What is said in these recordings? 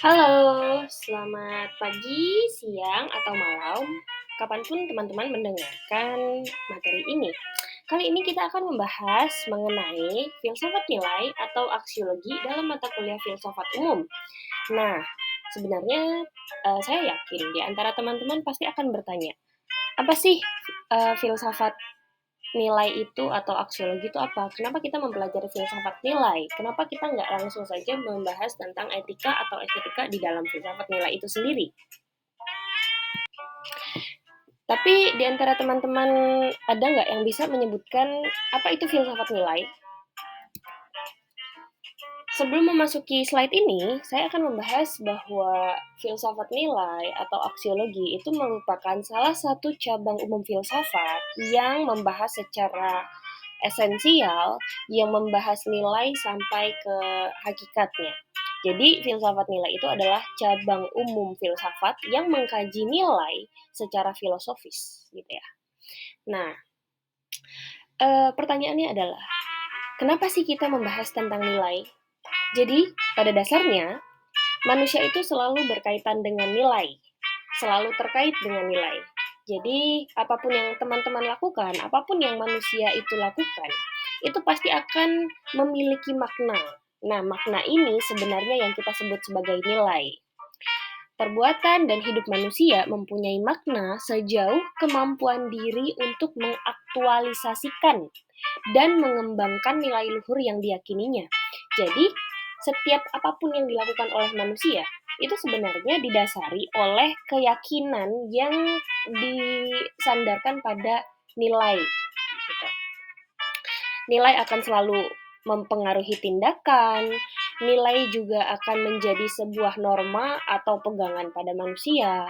Halo, selamat pagi, siang, atau malam, kapanpun teman-teman mendengarkan materi ini. Kali ini kita akan membahas mengenai filsafat nilai atau aksiologi dalam mata kuliah filsafat umum. Nah, sebenarnya saya yakin di antara teman-teman pasti akan bertanya, apa sih filsafat nilai itu atau aksiologi itu apa? Kenapa kita mempelajari filsafat nilai? Kenapa kita nggak langsung saja membahas tentang etika atau estetika di dalam filsafat nilai itu sendiri? Tapi di antara teman-teman ada nggak yang bisa menyebutkan apa itu filsafat nilai? Sebelum memasuki slide ini, saya akan membahas bahwa filsafat nilai atau aksiologi itu merupakan salah satu cabang umum filsafat yang membahas secara esensial, yang membahas nilai sampai ke hakikatnya. Jadi, filsafat nilai itu adalah cabang umum filsafat yang mengkaji nilai secara filosofis, gitu ya. Nah, pertanyaannya adalah, kenapa sih kita membahas tentang nilai? Jadi, pada dasarnya, manusia itu selalu berkaitan dengan nilai, selalu terkait dengan nilai. Jadi, apapun yang teman-teman lakukan, apapun yang manusia itu lakukan, itu pasti akan memiliki makna. Nah, makna ini sebenarnya yang kita sebut sebagai nilai. Perbuatan dan hidup manusia mempunyai makna sejauh kemampuan diri untuk mengaktualisasikan dan mengembangkan nilai luhur yang diyakininya. Jadi, setiap apapun yang dilakukan oleh manusia, itu sebenarnya didasari oleh keyakinan yang disandarkan pada nilai. Gitu. Nilai akan selalu mempengaruhi tindakan, nilai juga akan menjadi sebuah norma atau pegangan pada manusia.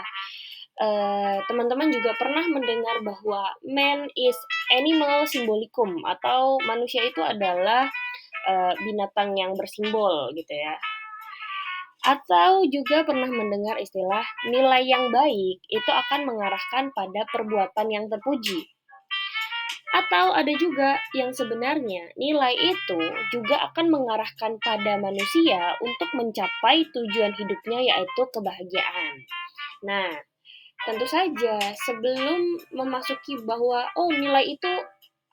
Teman-teman juga pernah mendengar bahwa man is animal symbolicum atau manusia itu adalah binatang yang bersimbol gitu ya. Atau juga pernah mendengar istilah nilai yang baik itu akan mengarahkan pada perbuatan yang terpuji. Atau ada juga yang sebenarnya nilai itu juga akan mengarahkan pada manusia untuk mencapai tujuan hidupnya yaitu kebahagiaan. Nah, tentu saja sebelum memasuki bahwa nilai itu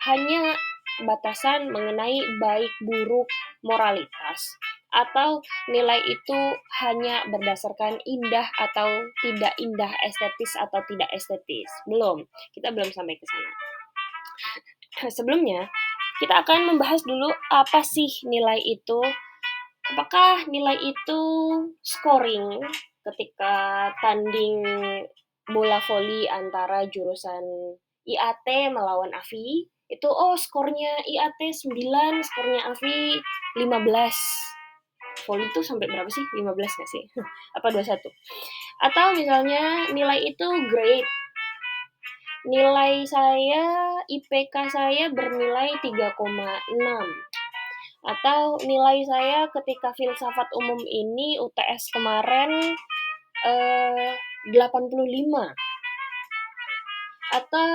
hanya batasan mengenai baik buruk moralitas atau nilai itu hanya berdasarkan indah atau tidak indah, estetis atau tidak estetis. Kita belum sampai ke sana. Sebelumnya, kita akan membahas dulu apa sih nilai itu. Apakah nilai itu scoring ketika tanding bola voli antara jurusan IAT melawan AFI? Itu skornya IAT 9, skornya AFI 15. Voli itu sampai berapa sih? 15 nggak sih? Apa 21? Atau misalnya nilai itu grade. Nilai saya, IPK saya bernilai 3,6. Atau nilai saya ketika filsafat umum ini UTS kemarin 85. Atau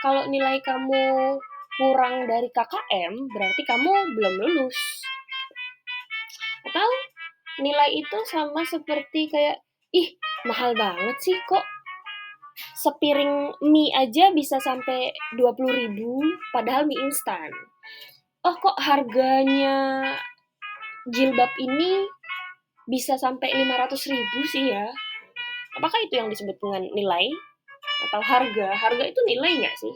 kalau nilai kamu kurang dari KKM berarti kamu belum lulus. Atau nilai itu sama seperti kayak mahal banget sih kok sepiring mie aja bisa sampai 20.000 padahal mie instan. Kok harganya jilbab ini bisa sampai 500.000 sih ya? Apakah itu yang disebut dengan nilai? Atau harga? Harga itu nilai nggak sih?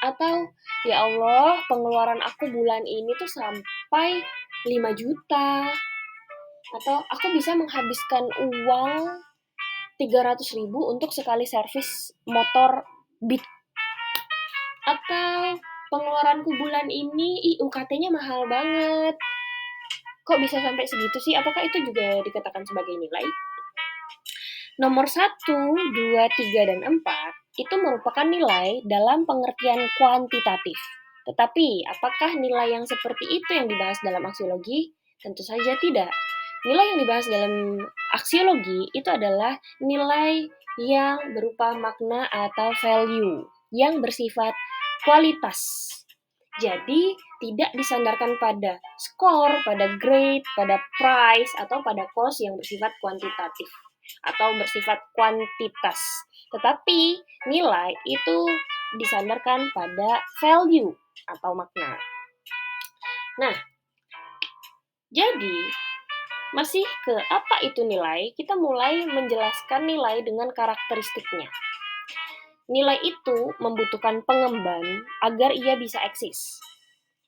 Atau, ya Allah, pengeluaran aku bulan ini tuh sampai 5 juta. Atau aku bisa menghabiskan uang 300.000 untuk sekali servis motor Beat. Atau pengeluaranku bulan ini UKT-nya mahal banget. Kok bisa sampai segitu sih? Apakah itu juga dikatakan sebagai nilai? Nomor 1, 2, 3, dan 4 itu merupakan nilai dalam pengertian kuantitatif. Tetapi, apakah nilai yang seperti itu yang dibahas dalam aksiologi? Tentu saja tidak. Nilai yang dibahas dalam aksiologi itu adalah nilai yang berupa makna atau value yang bersifat kualitas. Jadi, tidak disandarkan pada skor, pada grade, pada price, atau pada cost yang bersifat kuantitatif atau bersifat kuantitas. Tetapi nilai itu disandarkan pada value atau makna. Nah, jadi masih ke apa itu nilai, kita mulai menjelaskan nilai dengan karakteristiknya. Nilai itu membutuhkan pengemban agar ia bisa eksis.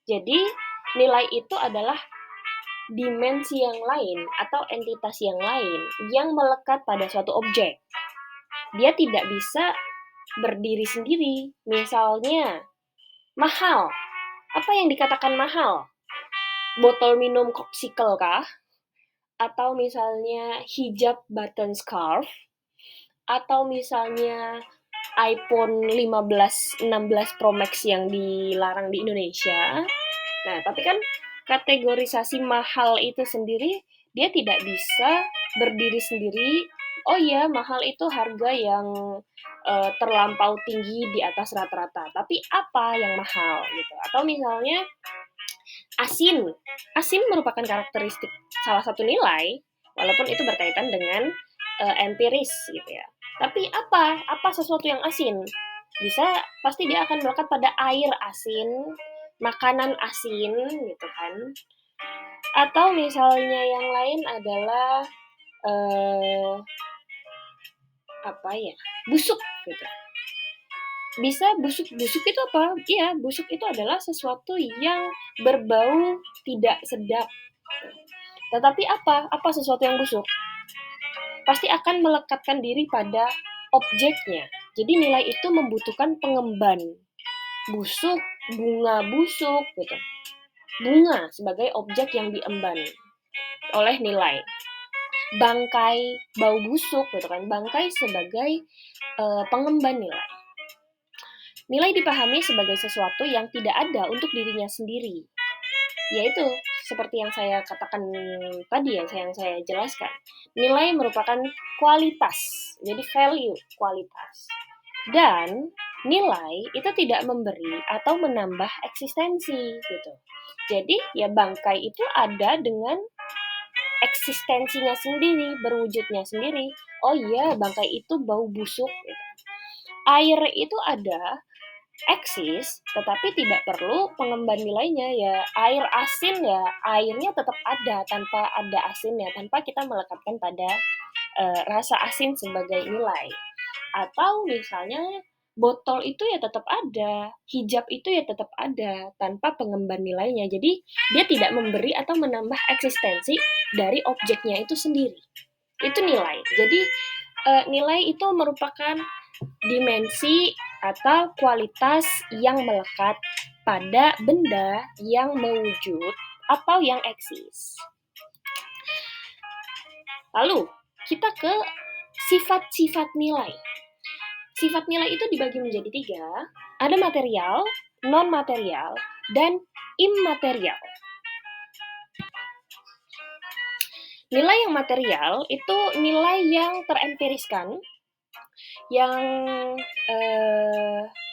Jadi, nilai itu adalah dimensi yang lain atau entitas yang lain yang melekat pada suatu objek. Dia tidak bisa berdiri sendiri. Misalnya, mahal. Apa yang dikatakan mahal? Botol minum Coca-Cola kah? Atau misalnya hijab button scarf? Atau misalnya iPhone 15, 16 Pro Max yang dilarang di Indonesia. Nah, tapi kan kategorisasi mahal itu sendiri, dia tidak bisa berdiri sendiri. Oh iya, mahal itu harga yang terlampau tinggi di atas rata-rata. Tapi apa yang mahal gitu? Atau misalnya asin. Asin merupakan karakteristik salah satu nilai, walaupun itu berkaitan dengan empiris gitu ya. Tapi apa sesuatu yang asin? Bisa, pasti dia akan melekat pada air asin, makanan asin gitu kan. Atau misalnya yang lain adalah busuk gitu. Bisa busuk itu apa? Iya, busuk itu adalah sesuatu yang berbau tidak sedap. Tetapi apa sesuatu yang busuk? Pasti akan melekatkan diri pada objeknya. Jadi nilai itu membutuhkan pengemban. Busuk, bunga busuk gitu. Bunga sebagai objek yang diemban oleh nilai. Bangkai bau busuk gitu kan. Bangkai sebagai pengemban nilai. Nilai dipahami sebagai sesuatu yang tidak ada untuk dirinya sendiri. Yaitu seperti yang saya katakan tadi, yang saya jelaskan. Nilai merupakan kualitas, jadi value, kualitas. Dan nilai itu tidak memberi atau menambah eksistensi gitu. Jadi ya bangkai itu ada dengan eksistensinya sendiri, berwujudnya sendiri. Oh iya, bangkai itu bau busuk gitu. Air itu ada, eksis, tetapi tidak perlu pengemban nilainya. Ya air asin, ya airnya tetap ada tanpa ada asinnya, tanpa kita melekatkan pada rasa asin sebagai nilai. Atau misalnya botol itu ya tetap ada, hijab itu ya tetap ada tanpa pengemban nilainya. Jadi dia tidak memberi atau menambah eksistensi dari objeknya itu sendiri. Itu nilai. Jadi nilai itu merupakan dimensi atau kualitas yang melekat pada benda yang mewujud atau yang eksis. Lalu, kita ke sifat-sifat nilai. Sifat nilai itu dibagi menjadi 3. Ada material, non-material, dan immaterial. Nilai yang material itu nilai yang terempiriskan, yang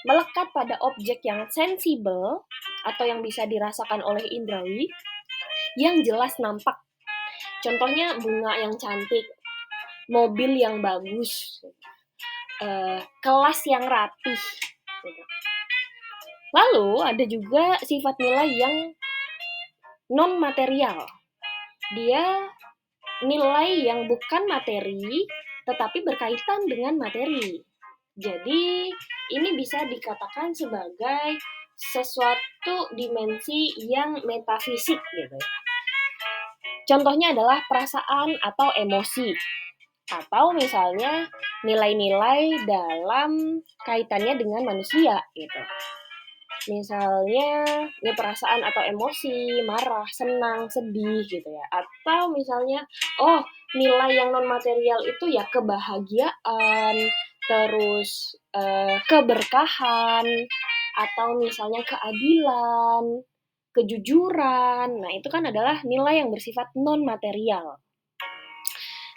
melekat pada objek yang sensibel atau yang bisa dirasakan oleh indrawi, yang jelas nampak. Contohnya bunga yang cantik, mobil yang bagus, kelas yang rapih. Lalu ada juga sifat nilai yang non-material. Dia nilai yang bukan materi, tetapi berkaitan dengan materi. Jadi, ini bisa dikatakan sebagai sesuatu dimensi yang metafisik gitu. Contohnya adalah perasaan atau emosi. Atau misalnya nilai-nilai dalam kaitannya dengan manusia gitu. Misalnya ya perasaan atau emosi, marah, senang, sedih gitu ya. Atau misalnya nilai yang non material itu ya kebahagiaan, terus keberkahan, atau misalnya keadilan, kejujuran. Nah, itu kan adalah nilai yang bersifat non material.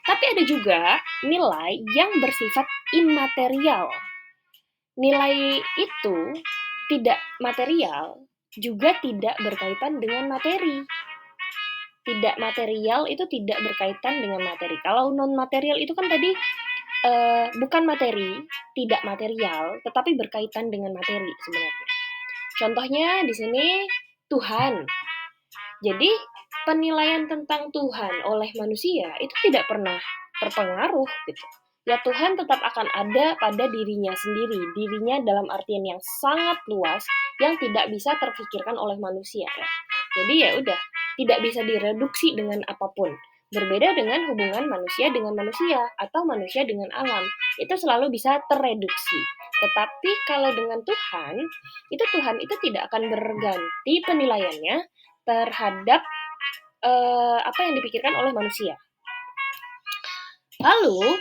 Tapi ada juga nilai yang bersifat immaterial. Nilai itu tidak material, juga tidak berkaitan dengan materi. Tidak material itu tidak berkaitan dengan materi. Kalau non material itu kan tadi bukan materi, tidak material, tetapi berkaitan dengan materi sebenarnya. Contohnya di sini Tuhan. Jadi penilaian tentang Tuhan oleh manusia itu tidak pernah terpengaruh gitu. Ya Tuhan tetap akan ada pada dirinya sendiri, dirinya dalam artian yang sangat luas yang tidak bisa terfikirkan oleh manusia ya. Jadi ya udah, tidak bisa direduksi dengan apapun. Berbeda dengan hubungan manusia dengan manusia atau manusia dengan alam, itu selalu bisa tereduksi. Tetapi kalau dengan Tuhan itu tidak akan berganti penilaiannya terhadap apa yang dipikirkan oleh manusia. Lalu,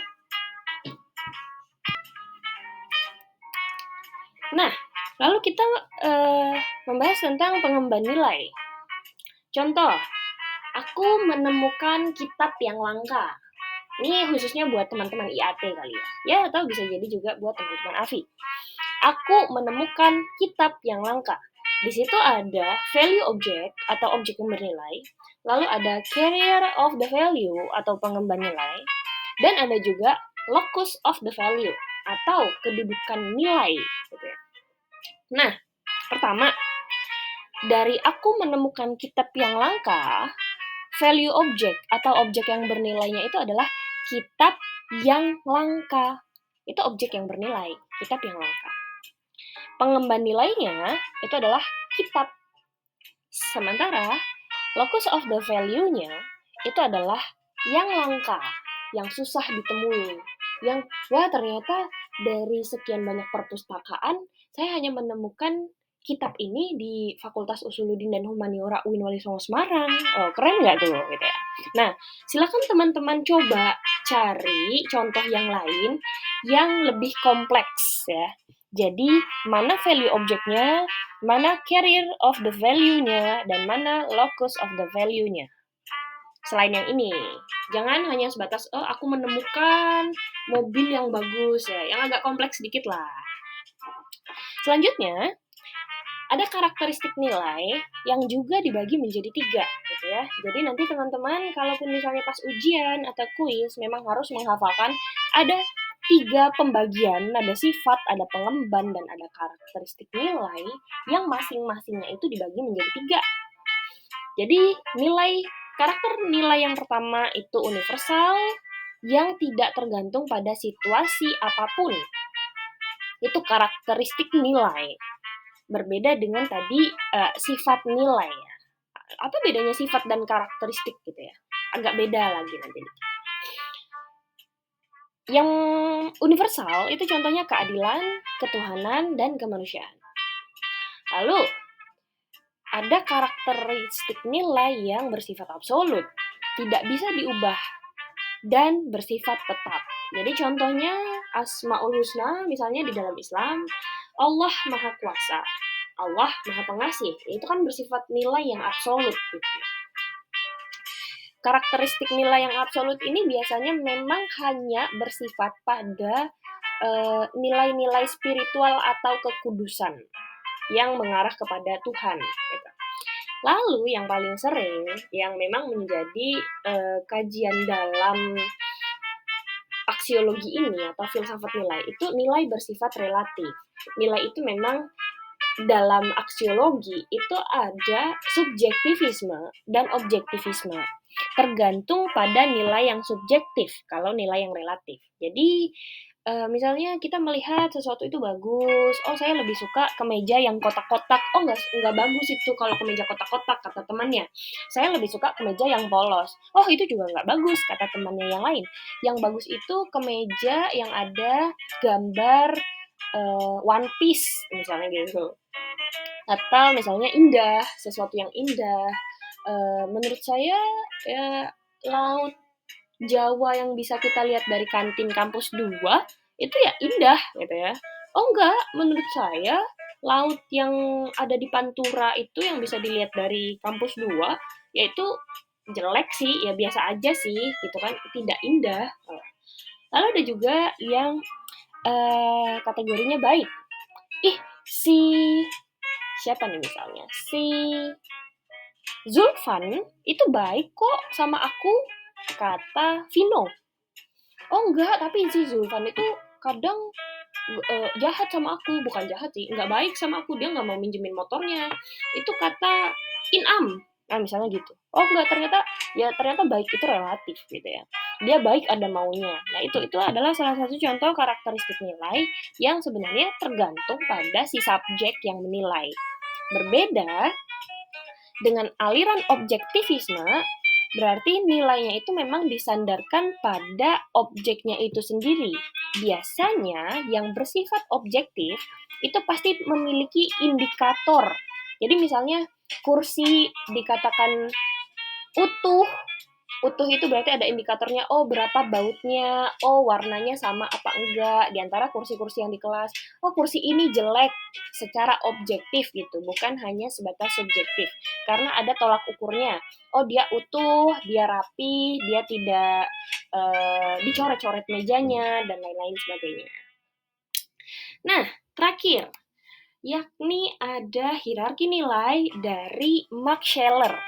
kita membahas tentang pengemban nilai. Contoh, aku menemukan kitab yang langka. Ini khususnya buat teman-teman IAT kali ya. Ya, atau bisa jadi juga buat teman-teman AFI. Aku menemukan kitab yang langka. Di situ ada value object atau objek yang bernilai, lalu ada carrier of the value atau pengemban nilai, dan ada juga locus of the value atau kedudukan nilai. Gitu ya. Nah, pertama, dari aku menemukan kitab yang langka, value object atau objek yang bernilainya itu adalah kitab yang langka. Itu objek yang bernilai, kitab yang langka. Pengemban nilainya itu adalah kitab. Sementara locus of the value-nya itu adalah yang langka, yang susah ditemui, yang wah ternyata dari sekian banyak perpustakaan saya hanya menemukan kitab ini di Fakultas Usuluddin dan Humaniora UIN Wali Songo Semarang. Oh, keren nggak tuh gitu ya. Nah, silakan teman-teman coba cari contoh yang lain yang lebih kompleks ya. Jadi, mana value objeknya, mana carrier of the value-nya, dan mana locus of the value-nya. Selain yang ini, jangan hanya sebatas, oh aku menemukan mobil yang bagus ya, yang agak kompleks sedikit lah. Selanjutnya, ada karakteristik nilai yang juga dibagi menjadi 3 gitu ya. Jadi nanti teman-teman kalaupun misalnya pas ujian atau kuis memang harus menghafalkan ada 3 pembagian, ada sifat, ada pengemban, dan ada karakteristik nilai yang masing-masingnya itu dibagi menjadi 3. Jadi karakter nilai yang pertama itu universal yang tidak tergantung pada situasi apapun. Itu karakteristik nilai. Berbeda dengan tadi sifat nilai ya. Apa bedanya sifat dan karakteristik gitu ya? Agak beda lagi nanti. Yang universal itu contohnya keadilan, ketuhanan, dan kemanusiaan. Lalu ada karakteristik nilai yang bersifat absolut, tidak bisa diubah, dan bersifat tetap. Jadi contohnya Asmaul Husna misalnya di dalam Islam, Allah Maha Kuasa, Allah Maha Pengasih, itu kan bersifat nilai yang absolut gitu. Karakteristik nilai yang absolut ini biasanya memang hanya bersifat pada nilai-nilai spiritual atau kekudusan yang mengarah kepada Tuhan. Gitu. Lalu yang paling sering, yang memang menjadi kajian dalam aksiologi ini atau filsafat nilai, itu nilai bersifat relatif. Nilai itu memang dalam aksiologi itu ada subjektivisme dan objektivisme. Tergantung pada nilai yang subjektif, kalau nilai yang relatif. Jadi, misalnya kita melihat sesuatu itu bagus, oh saya lebih suka kemeja yang kotak-kotak, oh nggak bagus itu kalau kemeja kotak-kotak, kata temannya. Saya lebih suka kemeja yang polos, oh itu juga nggak bagus, kata temannya yang lain. Yang bagus itu kemeja yang ada gambar One Piece, misalnya gitu. Atau misalnya indah, sesuatu yang indah. Menurut saya ya laut Jawa yang bisa kita lihat dari kantin kampus 2 itu ya indah gitu ya. Oh enggak, menurut saya laut yang ada di Pantura itu yang bisa dilihat dari kampus 2 yaitu jelek sih, ya biasa aja sih gitu kan, tidak indah. Lalu ada juga yang kategorinya baik. Ih, si siapa nih misalnya? Si Zulfan itu baik kok sama aku, kata Vino. Oh enggak, tapi si Zulfan itu kadang jahat sama aku. Bukan jahat sih, nggak baik sama aku. Dia nggak mau minjemin motornya. Itu kata Inam. Nah, misalnya gitu. Oh enggak, ternyata baik itu relatif gitu ya. Dia baik ada maunya. Nah, itu adalah salah satu contoh karakteristik nilai yang sebenarnya tergantung pada si subjek yang menilai. Berbeda dengan aliran objektivisme, berarti nilainya itu memang disandarkan pada objeknya itu sendiri. Biasanya yang bersifat objektif itu pasti memiliki indikator. Jadi misalnya kursi dikatakan utuh. Utuh itu berarti ada indikatornya, oh berapa bautnya, oh warnanya sama apa enggak, di antara kursi-kursi yang di kelas. Oh kursi ini jelek secara objektif gitu, bukan hanya sebatas subjektif. Karena ada tolak ukurnya. Oh dia utuh, dia rapi, dia tidak dicoret-coret mejanya, dan lain-lain sebagainya. Nah, terakhir, yakni ada hierarki nilai dari Max Scheler.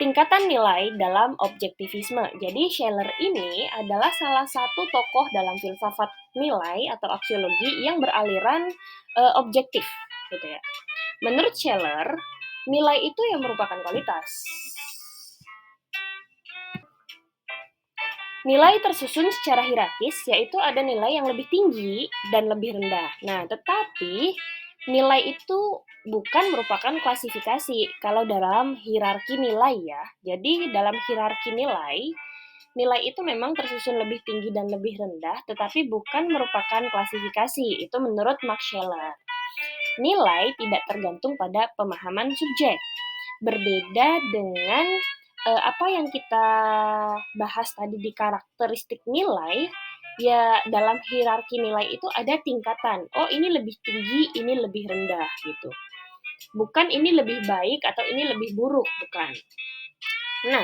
Tingkatan nilai dalam objektivisme. Jadi Scheler ini adalah salah satu tokoh dalam filsafat nilai atau aksiologi yang beraliran objektif, gitu ya. Menurut Scheler, nilai itu yang merupakan kualitas. Nilai tersusun secara hierarkis, yaitu ada nilai yang lebih tinggi dan lebih rendah. Nah, tetapi nilai itu bukan merupakan klasifikasi kalau dalam hierarki nilai ya. Jadi dalam hierarki nilai, nilai itu memang tersusun lebih tinggi dan lebih rendah, tetapi bukan merupakan klasifikasi. Itu menurut Max Scheler. Nilai tidak tergantung pada pemahaman subjek. Berbeda dengan apa yang kita bahas tadi di karakteristik nilai, ya dalam hierarki nilai itu ada tingkatan. Oh, ini lebih tinggi, ini lebih rendah gitu. Bukan ini lebih baik atau ini lebih buruk, bukan. Nah,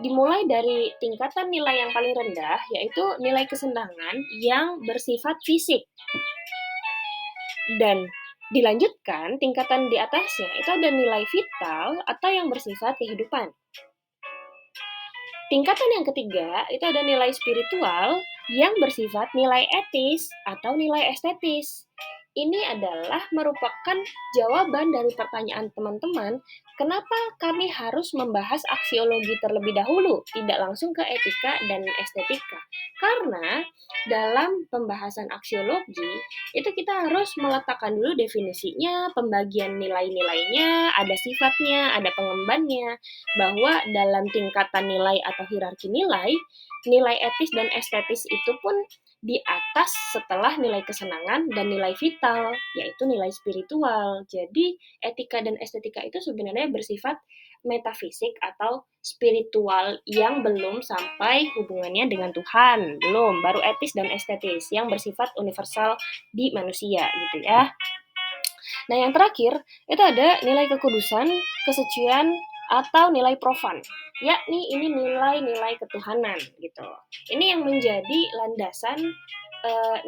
dimulai dari tingkatan nilai yang paling rendah, yaitu nilai kesenangan yang bersifat fisik. Dan dilanjutkan, tingkatan di atasnya itu ada nilai vital atau yang bersifat kehidupan. Tingkatan yang ketiga itu ada nilai spiritual yang bersifat nilai etis atau nilai estetis. Ini adalah merupakan jawaban dari pertanyaan teman-teman, kenapa kami harus membahas aksiologi terlebih dahulu, tidak langsung ke etika dan estetika. Karena dalam pembahasan aksiologi, itu kita harus meletakkan dulu definisinya, pembagian nilai-nilainya, ada sifatnya, ada pengembannya, bahwa dalam tingkatan nilai atau hierarki nilai, nilai etis dan estetis itu pun di atas setelah nilai kesenangan dan nilai vital, yaitu nilai spiritual. Jadi, etika dan estetika itu sebenarnya bersifat metafisik atau spiritual yang belum sampai hubungannya dengan Tuhan. Belum, baru etis dan estetis yang bersifat universal di manusia gitu ya. Nah, yang terakhir itu ada nilai kekudusan, kesucian, atau nilai profan, yakni ini nilai-nilai ketuhanan gitu. Ini yang menjadi landasan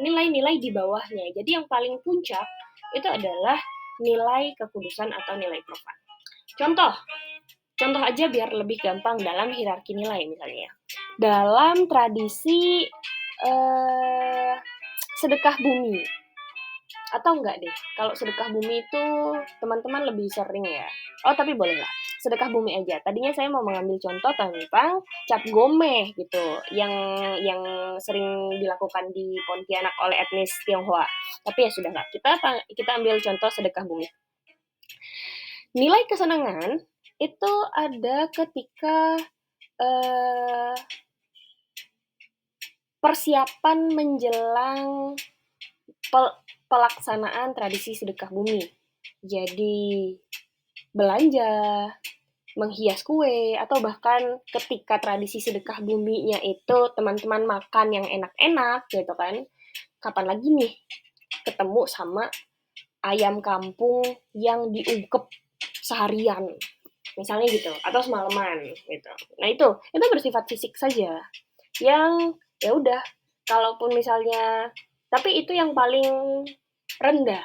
nilai-nilai di bawahnya. Jadi yang paling puncak itu adalah nilai kekudusan atau nilai profan. Contoh aja biar lebih gampang dalam hierarki nilai misalnya. Dalam tradisi sedekah bumi, atau enggak deh, kalau sedekah bumi itu teman-teman lebih sering ya. Oh, tapi boleh lah, sedekah bumi aja. Tadinya saya mau mengambil contoh tentang cap gomeh gitu, yang sering dilakukan di Pontianak oleh etnis Tionghoa. Tapi ya sudahlah, kita ambil contoh sedekah bumi. Nilai kesenangan itu ada ketika persiapan menjelang pelaksanaan tradisi sedekah bumi. Jadi belanja, menghias kue, atau bahkan ketika tradisi sedekah buminya itu teman-teman makan yang enak-enak gitu kan. Kapan lagi nih ketemu sama ayam kampung yang diungkep seharian, misalnya gitu, atau semalaman gitu. Nah itu bersifat fisik saja. Yang ya udah, kalaupun misalnya, tapi itu yang paling rendah.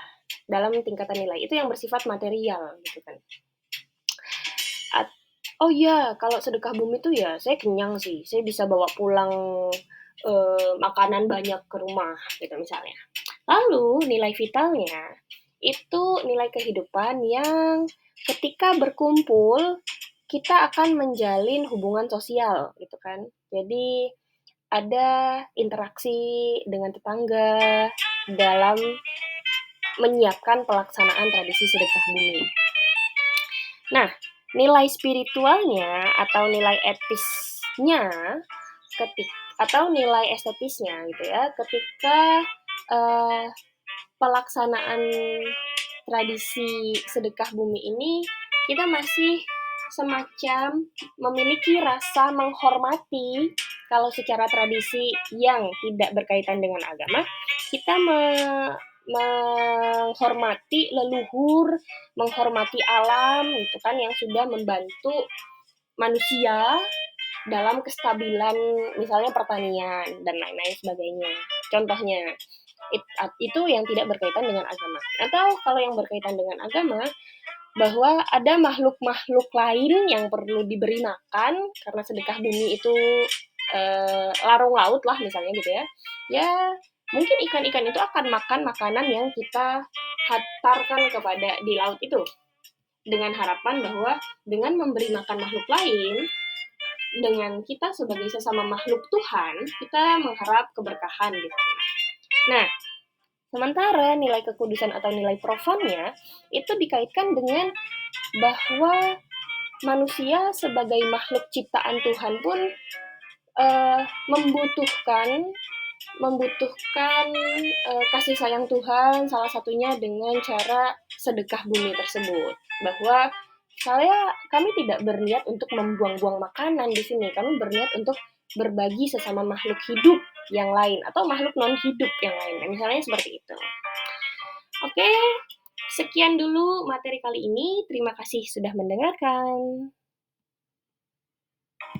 dalam tingkatan nilai. Itu yang bersifat material gitu kan. Oh iya, kalau sedekah bumi itu ya saya kenyang sih. Saya bisa bawa pulang makanan banyak ke rumah gitu misalnya. Lalu nilai vitalnya itu nilai kehidupan yang ketika berkumpul kita akan menjalin hubungan sosial gitu kan. Jadi ada interaksi dengan tetangga dalam menyiapkan pelaksanaan tradisi sedekah bumi. Nah, nilai spiritualnya atau nilai etisnya atau nilai estetisnya gitu ya, ketika uh, pelaksanaan tradisi sedekah bumi ini kita masih semacam memiliki rasa menghormati. Kalau secara tradisi yang tidak berkaitan dengan agama, kita menghormati leluhur, menghormati alam gitu kan yang sudah membantu manusia dalam kestabilan misalnya pertanian dan lain-lain sebagainya. Contohnya itu yang tidak berkaitan dengan agama. Atau kalau yang berkaitan dengan agama, bahwa ada makhluk-makhluk lain yang perlu diberi makan karena sedekah bumi itu larung laut lah misalnya gitu ya. Ya mungkin ikan-ikan itu akan makan makanan yang kita hantarkan kepada di laut itu dengan harapan bahwa dengan memberi makan makhluk lain, dengan kita sebagai sesama makhluk Tuhan, kita mengharap keberkahan gitu. Nah, sementara nilai kekudusan atau nilai profannya itu dikaitkan dengan bahwa manusia sebagai makhluk ciptaan Tuhan pun membutuhkan kasih sayang Tuhan, salah satunya dengan cara sedekah bumi tersebut. Bahwa kami tidak berniat untuk membuang-buang makanan di sini, kami berniat untuk berbagi sesama makhluk hidup yang lain atau makhluk non hidup yang lain. Misalnya seperti itu. Oke, sekian dulu materi kali ini. Terima kasih sudah mendengarkan.